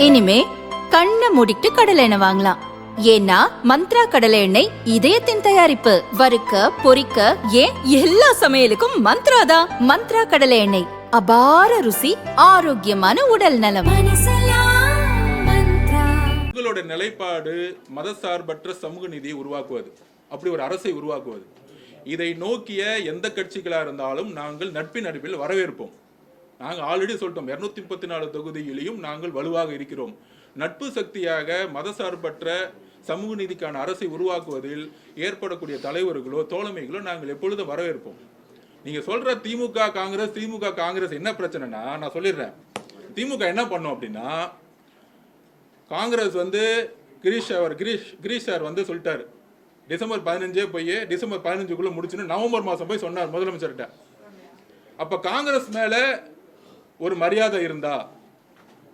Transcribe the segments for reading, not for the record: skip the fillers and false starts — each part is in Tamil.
இனிமே கண்ணை மூடிட்டு கடலை எண்ணெய் வாங்கலாம். ஏன்னா மந்த்ரா கடலை எண்ணெய் இதயத்தின் தயாரிப்பு. வறுக்க பொரிக்க ஏன் எல்லா சமையலுக்கும் மந்த்ரா தான். மந்த்ரா கடலை எண்ணெய், அபார ருசி, ஆரோக்கியமான உடல் நலம். உங்களோட நிலைப்பாடு மதசார்பற்ற சமூக நீதியை உருவாக்குவது, அப்படி ஒரு அரசை உருவாக்குவது. இதை நோக்கிய எந்த கட்சிகளாக இருந்தாலும் நாங்கள் நட்பின் அடிப்பில் வரவேற்போம். நாங்கள் ஆல்ரெடி சொல்லிட்டோம், 234 தொகுதியிலையும் நாங்கள் வலுவாக இருக்கிறோம். நட்பு சக்தியாக மதசார்பற்ற சமூக நீதிக்கான அரசை உருவாக்குவதில் ஏற்படக்கூடிய தலைவர்களோ தோழமைகளோ நாங்கள் எப்பொழுதும் வரவேற்போம். நீங்கள் சொல்கிற திமுக காங்கிரஸ் என்ன பிரச்சனைனா, நான் சொல்லிடுறேன். திமுக என்ன பண்ணோம் அப்படின்னா, காங்கிரஸ் கிரீஷ் சார் சொல்லிட்டாரு, டிசம்பர் 15 போய் டிசம்பர் 15க்குள்ளே முடிச்சுன்னு நவம்பர் மாதம் போய் சொன்னார் முதலமைச்சர்கிட்ட. அப்போ காங்கிரஸ் மேலே ஒரு மரியாதை இருந்தா,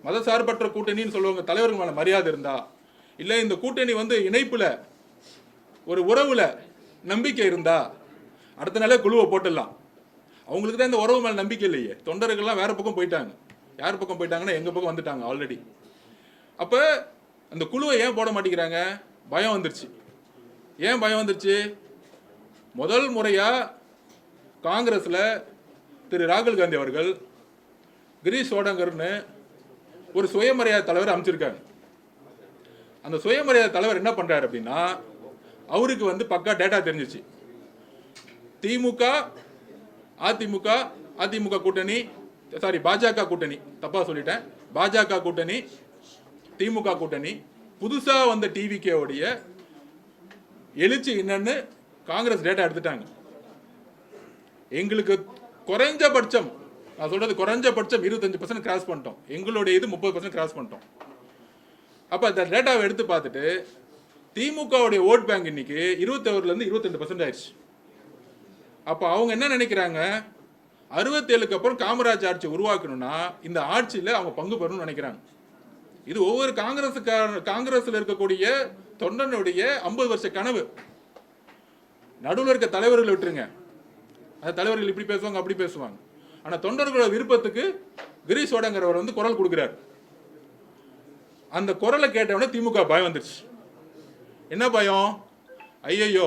மதசார்பற்ற கூட்டணின்னு சொல்லுவாங்க, தலைவர்கள் மேலே மரியாதை இருந்தா, இல்லை இந்த கூட்டணி இணைப்புல ஒரு உறவுல நம்பிக்கை இருந்தா அடுத்த நாளே குழுவை போட்டுடலாம். அவங்களுக்கு தான் இந்த உறவு மேலே நம்பிக்கை இல்லையே. தொண்டர்கள்லாம் வேற பக்கம் போயிட்டாங்க. யார் பக்கம் போயிட்டாங்கன்னா எங்க பக்கம் வந்துட்டாங்க ஆல்ரெடி. அப்போ அந்த குழுவை ஏன் போட மாட்டேங்கிறாங்க? பயம் வந்துருச்சு. ஏன் பயம் வந்துருச்சு? முதல் முறையா காங்கிரஸ்ல திரு ராகுல் காந்தி அவர்கள் கிரீஷ் சோடங்கர்னு ஒரு சுயமரியாதை தலைவர் அமைச்சிருக்காங்க. அந்த சுயமரியாதை தலைவர் என்ன பண்றாரு அப்படின்னா, அவருக்கு பக்கா டேட்டா தெரிஞ்சிச்சு. திமுக அதிமுக கூட்டணி, பாஜக கூட்டணி, தப்பா சொல்லிட்டேன், பாஜக கூட்டணி திமுக கூட்டணி, புதுசா வந்த டிவிகே உடைய எழுச்சி என்னன்னு காங்கிரஸ் டேட்டா எடுத்துட்டாங்க. எங்களுக்கு குறைஞ்சபட்சம், நான் சொல்றது குறைஞ்சபட்சம் 25% கிராஸ் பண்ணிட்டோம். எங்களுடைய இது 30% கிராஸ் பண்ணிட்டோம். அப்ப அந்த டேட்டாவை எடுத்து பார்த்துட்டு திமுகவுடைய ஓட் பேங்க் இன்னைக்கு 21% 22% ஆயிடுச்சு. அப்ப அவங்க என்ன நினைக்கிறாங்க, 67க்கு அப்புறம் காமராஜ் ஆட்சி உருவாக்கணும்னா இந்த ஆட்சியில அவங்க பங்கு பெறணும்னு நினைக்கிறாங்க. இது ஒவ்வொரு காங்கிரஸ்ல இருக்கக்கூடிய தொண்டனுடைய 50 வருஷ கனவு. நடுவில் இருக்க தலைவர்கள் விட்டுருங்க, அந்த தலைவர்கள் இப்படி பேசுவாங்க அப்படி பேசுவாங்க. ஆனா தொண்டர்களோட விருப்பத்துக்கு கிரீஷ் சோடங்கர் குரல் கொடுக்கிறார். அந்த குரலை கேட்டவொடனே திமுக பயம் வந்துருச்சு. என்ன பயம்? ஐயோ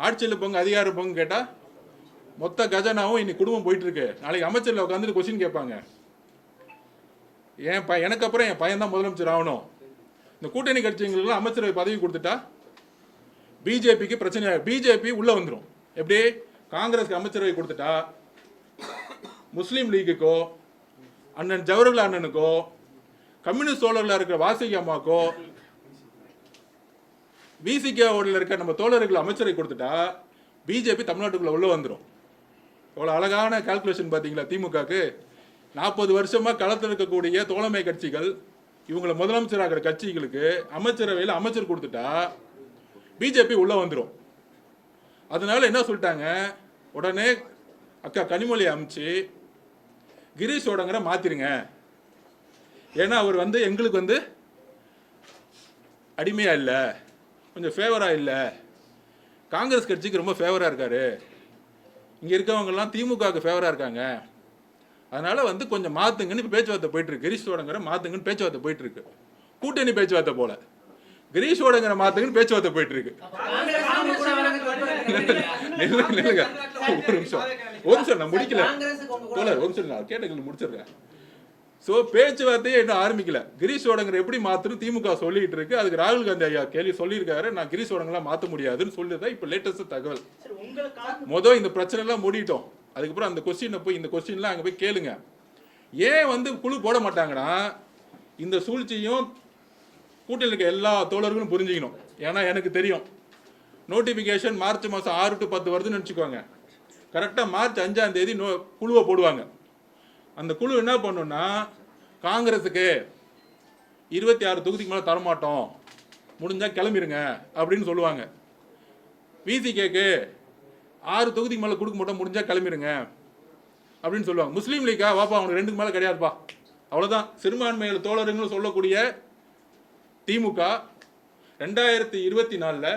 ஆட்சியில் பங்கு அதிகார பங்கு கேட்டா மொத்த கஜனாவும் இன்னைக்கு குடும்பம் போயிட்டு இருக்கு, நாளைக்கு அமைச்சர்ல உட்காந்துட்டு கொஸ்டின் கேட்பாங்க. எனக்கு அப்புறம் என் பையன் தான் முதலமைச்சர் ஆகணும். இந்த கூட்டணி கட்சிகளுக்கு அமைச்சரவை பதவி கொடுத்துட்டா பிஜேபிக்கு பிரச்சனை. பிஜேபி உள்ள வந்துடும். எப்படி? காங்கிரஸ்க்கு அமைச்சரவை கொடுத்துட்டா முஸ்லீம் லீக்குக்கோ, அண்ணன் ஜவஹர்லால் அண்ணனுக்கோ, கம்யூனிஸ்ட் தோழர்களாக இருக்கிற வாசுகி அம்மாக்கோ, பிசிகேவில் இருக்க நம்ம தோழர்கள் அமைச்சரை கொடுத்துட்டா பிஜேபி தமிழ்நாட்டுக்குள்ள உள்ள வந்துடும். எவ்வளோ அழகான கால்குலேஷன் பார்த்தீங்களா? திமுகக்கு 40 வருஷமா களத்தில் இருக்கக்கூடிய தோழமை கட்சிகள், இவங்களை முதலமைச்சராகிற கட்சிகளுக்கு அமைச்சரவையில் அமைச்சர் கொடுத்துட்டா பிஜேபி உள்ள வந்துடும். அதனால என்ன சொல்லிட்டாங்க, உடனே அக்கா கனிமொழி அமைச்சு கிரீஷ் சோடங்கரை மாத்திருங்க. ஏன்னா அவர் எங்களுக்கு அடிமையா இல்லை, கொஞ்சம் ஃபேவரா இல்லை, காங்கிரஸ் கட்சிக்கு ரொம்ப ஃபேவரா இருக்காரு, இங்க இருக்கவங்கெல்லாம் திமுகவுக்கு ஃபேவரா இருக்காங்க, அதனால கொஞ்சம் மாத்துங்கன்னு இப்போ பேச்சுவார்த்தை போயிட்டு இருக்கு. கிரீஷ் சோடங்கரை மாத்துங்கன்னு பேச்சுவார்த்தை போயிட்டு இருக்கு. கூட்டணி பேச்சுவார்த்தை போல கிரீஷ் சோடங்கரை மாத்துங்கன்னு பேச்சுவார்த்தை போயிட்டு இருக்கு. ஒரு நிமிஷம் நான் முடிக்கல, ஒரு நிமிஷம் நான் கேட்டது முடிச்சிருக்கேன். சோ பேச்சுவார்த்தையே இன்னும் ஆரம்பிக்கல. கிரீஷ் சோடங்கரை எப்படி மாத்தணும் திமுக சொல்லிட்டு இருக்கு. அதுக்கு ராகுல் காந்தி ஐயா கேள்வி சொல்லியிருக்காரு, நான் கிரீஷ் சோடங்கரை மாற்ற முடியாதுன்னு சொல்லிதான் இப்ப லேட்டஸ்ட் தகவல். இந்த பிரச்சனை எல்லாம் மூடிட்டோம். அதுக்கப்புறம் அந்த கொஸ்டினை போய் இந்த கொஸ்டின்லாம் அங்கே போய் கேளுங்க. ஏன் குழு போட மாட்டாங்கன்னா, இந்த சூழ்ச்சியும் கூட்டணியில் இருக்க எல்லா தோழர்களும் புரிஞ்சுக்கணும். ஏன்னா எனக்கு தெரியும், நோட்டிஃபிகேஷன் மார்ச் மாதம் 6 to 10 வருதுன்னு நினச்சிக்கோங்க. கரெக்டாக மார்ச் 5ஆம் தேதி குழுவை போடுவாங்க. அந்த குழு என்ன பண்ணுன்னா, காங்கிரஸுக்கு 26 தொகுதிக்கு மேலே தரமாட்டோம், முடிஞ்சால் கிளம்பிடுங்க அப்படின்னு சொல்லுவாங்க. விசிகேக்கு 6 தொகுதிக்கு மேலே கொடுக்க மாட்டோம், முடிஞ்சால் கிளம்பிடுங்க அப்படின்னு சொல்லுவாங்க. முஸ்லீம் லீக்கா வாப்பா அவனுக்கு 2க்கு மேலே கிடையாதுப்பா, அவ்வளோதான். சிறுபான்மையில தோழர்கள் சொல்லக்கூடிய திமுக 2024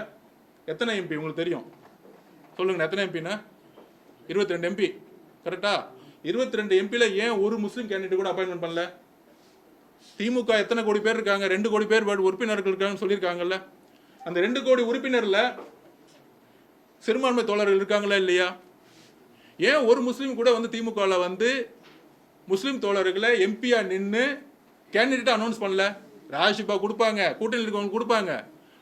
எத்தனை எம்பி உங்களுக்கு தெரியும்? சொல்லுங்க, எத்தனை எம்பின்னா? 22 எம்பி. கரெக்டா? 22 எம்பியில் ஏன் ஒரு முஸ்லீம் கேண்டிடேட் கூட அப்பாயின்மெண்ட் பண்ணல? திமுக எத்தனை கோடி பேர் இருக்காங்க? 2 கோடி பேர் உறுப்பினர்கள் இருக்காங்கன்னு சொல்லியிருக்காங்கல்ல. அந்த 2 கோடி உறுப்பினர்ல சிறுபான்மை தோழர்கள் இருக்காங்களா இல்லையா? ஏன் ஒரு முஸ்லீம் கூட வந்து திமுகவில் வந்து முஸ்லீம் தோழர்களை எம்பியா நின்று கேண்டிடேட்டா அனௌன்ஸ் பண்ணல? ராஜிபா கொடுப்பாங்க, கூட்டணியில் இருக்கவங்க கொடுப்பாங்க.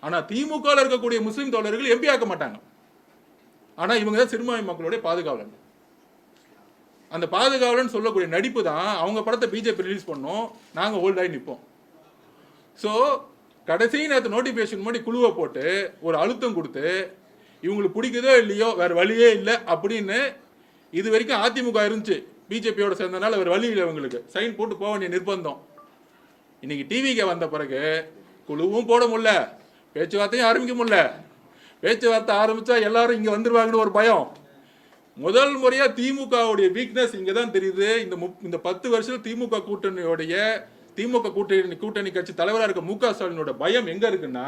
ஆனால் திமுகவில் இருக்கக்கூடிய முஸ்லீம் தோழர்கள் எம்பி ஆக்க மாட்டாங்க. ஆனால் இவங்க தான் சிறுபான்மை மக்களுடைய பாதுகாவலன். அந்த பாதுகாவலன் சொல்லக்கூடிய நடிப்பு தான் அவங்க படத்தை பிஜேபி ரிலீஸ் பண்ணோம், நாங்கள் ஹோல்டாகி நிற்போம். ஸோ கடைசி நேரத்து நோட்டிஃபிகேஷன் முன்னாடி குழுவை போட்டு ஒரு அழுத்தம் கொடுத்து இவங்களுக்கு பிடிக்குதோ இல்லையோ வேறு வழியே இல்லை அப்படின்னு. இது வரைக்கும் அதிமுக இருந்துச்சு, பிஜேபியோட சேர்ந்தனால வேறு வழி இல்லை, இவங்களுக்கு சைன் போட்டு போக வேண்டிய நிர்பந்தம். இன்னைக்கு டிவிக்கு வந்த பிறகு குழுவும் போட முடியல, பேச்சுவார்த்தையும் ஆரம்பிக்க முடியல. பேச்சுவார்த்தை ஆரம்பிச்சா எல்லாரும் இங்கே வந்துருவாங்கன்னு ஒரு பயம். முதல் முறையா திமுகவுடைய வீக்னஸ் இங்கே தான் தெரியுது. இந்த 10 வருஷம் திமுக கூட்டணி கட்சி தலைவராக இருக்க மு க ஸ்டாலினோட பயம் எங்க இருக்குன்னா,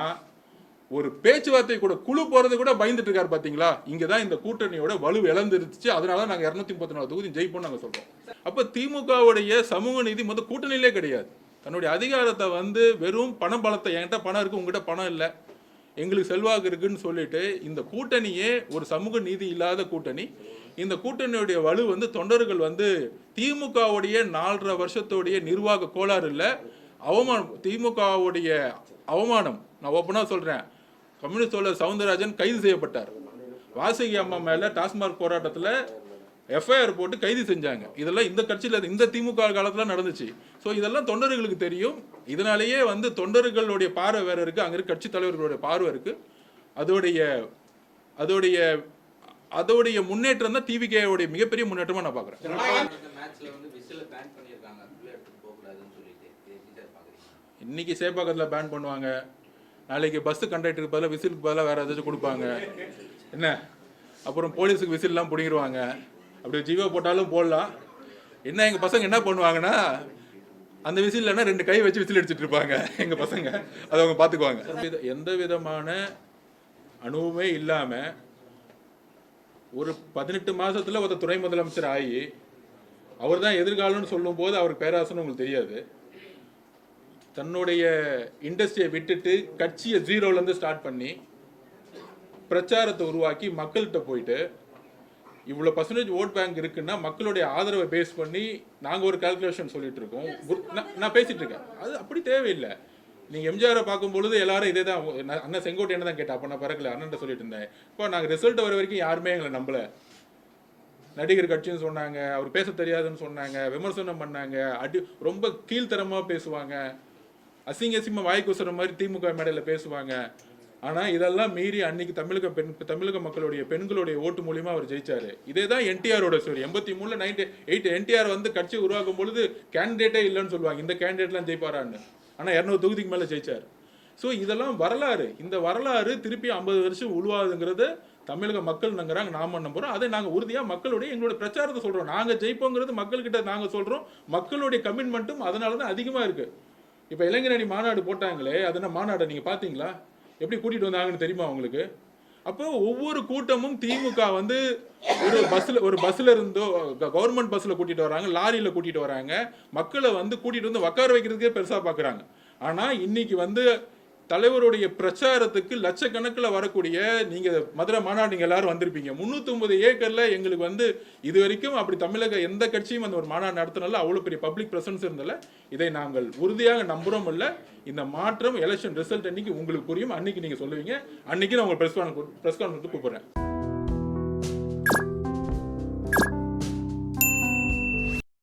ஒரு பேச்சுவார்த்தை கூட குழு போறது கூட பயந்துட்டு இருக்காரு. பாத்தீங்களா? இங்க தான் இந்த கூட்டணியோட வலு இழந்துருச்சு. அதனால நாங்க 234 தொகுதி ஜெயிப்போம் நாங்க சொல்றோம். அப்ப திமுகவுடைய சமூக நீதி முதல் கூட்டணியிலே கிடையாது. தன்னுடைய அதிகாரத்தை வந்து வெறும் பணம் பலத்தை, என்கிட்ட பணம் இருக்கு உங்ககிட்ட பணம் இல்லை, எங்களுக்கு செல்வாக்கு இருக்குன்னு சொல்லிட்டு இந்த கூட்டணியே ஒரு சமூக நீதி இல்லாத கூட்டணி. இந்த கூட்டணியுடைய வலு வந்து தொண்டர்கள் வந்து திமுகவுடைய 4.5 வருஷத்துடைய நிர்வாக கோளாறு இல்லை, அவமானம். திமுகவுடைய அவமானம். நான் ஓப்பனா சொல்றேன். கம்யூனிஸ்ட் தோழர் சவுந்தரராஜன் கைது செய்யப்பட்டார். வாசுகி அம்மா மேல டாஸ்மாக் போராட்டத்தில் எஃப்ஐஆர் போட்டு கைது செஞ்சாங்க. இதெல்லாம் இந்த கட்சியில் இந்த திமுக காலத்தில் நடந்துச்சு. ஸோ இதெல்லாம் தொண்டர்களுக்கு தெரியும். இதனாலேயே வந்து தொண்டர்களுடைய பார்வை வேற இருக்கு, அங்கே இருக்க கட்சி தலைவர்களுடைய பார்வை இருக்கு. அதோடைய முன்னேற்றம் தான் டிவிகேவுடைய மிகப்பெரிய முன்னேற்றமா நான் பார்க்குறேன். இன்னைக்கு சேப்பாக்கத்தில் பேன் பண்ணுவாங்க, நாளைக்கு பஸ் கண்டக்டருக்கு பதிலாக விசிலுக்கு பதிலாக வேற ஏதாச்சும் கொடுப்பாங்க என்ன, அப்புறம் போலீஸுக்கு விசில்லாம் பிடிங்கிடுவாங்க. அப்படி ஜீவோ போட்டாலும் போடலாம். என்ன எங்கள் பசங்க என்ன பண்ணுவாங்கன்னா, அந்த விசில் இல்லைன்னா 2 கை வச்சு விசில் அடிச்சுட்டு இருப்பாங்க எங்கள் பசங்க. அதை அவங்க பார்த்துக்குவாங்க. எந்த விதமான அனுபவமே இல்லாமல் ஒரு 18 மாதத்தில் ஒரு துணை முதலமைச்சர் ஆகி அவர் தான் எதிர்காலம்னு சொல்லும் போது அவருக்கு பேராசன்னு உங்களுக்கு தெரியாது. தன்னுடைய இண்டஸ்ட்ரியை விட்டுட்டு கட்சியை 0லேருந்து ஸ்டார்ட் பண்ணி பிரச்சாரத்தை உருவாக்கி மக்கள்கிட்ட போயிட்டு இவ்வளோ % ஓட் பேங்க் இருக்குன்னா மக்களுடைய ஆதரவை பேஸ் பண்ணி நாங்கள் ஒரு கால்குலேஷன் சொல்லிட்டு இருக்கோம். நான் பேசிட்டு இருக்கேன். அது அப்படி தேவையில்லை. நீங்கள் எம்ஜிஆரை பார்க்கும்பொழுது எல்லாரும் இதே தான், அண்ணன் செங்கோட்டை என்ன தான் கேட்டேன். அப்போ நான் பிறக்கல, அண்ணன் சொல்லிட்டு இருந்தேன். இப்போ நாங்கள் ரிசல்ட் வர வரைக்கும் யாருமே எங்களை நம்பலை. நடிகர் கட்சின்னு சொன்னாங்க, அவர் பேச தெரியாதுன்னு சொன்னாங்க, விமர்சனம் பண்ணாங்க, ரொம்ப கீழ்த்தரமாக பேசுவாங்க, அசிங்கமாக வாய்க்குசுற மாதிரி திமுக மேடையில் பேசுவாங்க. ஆனால் இதெல்லாம் மீறி அன்னைக்கு தமிழக மக்களுடைய பெண்களுடைய ஓட்டு மூலியமா அவர் ஜெயிச்சாரு. இதே தான் என்டிஆரோட ஸ்டோரி. 83 98 என்டிஆர் வந்து கட்சி உருவாக்கும் பொழுது கேண்டிடேட்டே இல்லைன்னு சொல்லுவாங்க, இந்த கேண்டிடேட்லாம் ஜெயிப்பாரான்னு. ஆனால் 200 தொகுதிக்கு மேலே ஜெயிச்சார். ஸோ இதெல்லாம் வரலாறு. இந்த வரலாறு திருப்பி 50 வருஷம் உருவாகுங்கிறது தமிழக மக்கள் நம்புறாங்க, நாம நம்புறோம். அதை நாங்கள் உறுதியாக மக்களுடைய எங்களுடைய பிரச்சாரத்தை சொல்றோம். நாங்கள் ஜெயிப்போங்கிறது மக்கள்கிட்ட நாங்கள் சொல்றோம். மக்களுடைய கமிட்மெண்ட்டும் அதனால தான் அதிகமாக இருக்கு. இப்போ இளைஞரணி மாநாடு போட்டாங்களே, அது மாநாடை நீங்கள் பார்த்தீங்களா? எப்படி கூட்டிட்டு வந்தாங்கன்னு தெரியுமா உங்களுக்கு? அப்போ ஒவ்வொரு கூட்டமும் திமுக வந்து ஒரு பஸ்ல இருந்தோ கவர்மெண்ட் பஸ்ல கூட்டிட்டு வராங்க, லாரியில கூட்டிட்டு வராங்க, மக்களை வந்து கூட்டிட்டு வந்து உட்கார வைக்கிறதுக்கே பெருசா பாக்குறாங்க. ஆனா இன்னைக்கு வந்து தலைவருடைய பிரச்சாரத்துக்கு லட்சக்கணக்கில் வரக்கூடிய, நீங்க மதுரை மாநாடு நீங்க எல்லாரும் வந்திருப்பீங்க, 309 ஏக்கர்ல எங்களுக்கு வந்து இது வரைக்கும் அப்படி தமிழக எந்த கட்சியும் அந்த ஒரு மாநாடு நடத்தினால அவ்வளவு பெரிய பப்ளிக் பிரசன்ஸ் இருந்தல. இதை நாங்கள் உறுதியாக நம்புறோம். இல்ல இந்த மாற்றம் எலெக்ஷன் ரிசல்ட் அன்னைக்கு உங்களுக்கு புரியும். அன்னைக்கு நீங்க சொல்லுவீங்க. அன்னைக்கு நான் உங்க பிரஸ் கான்ஃபரன்ஸ் கூப்பிடுறேன்.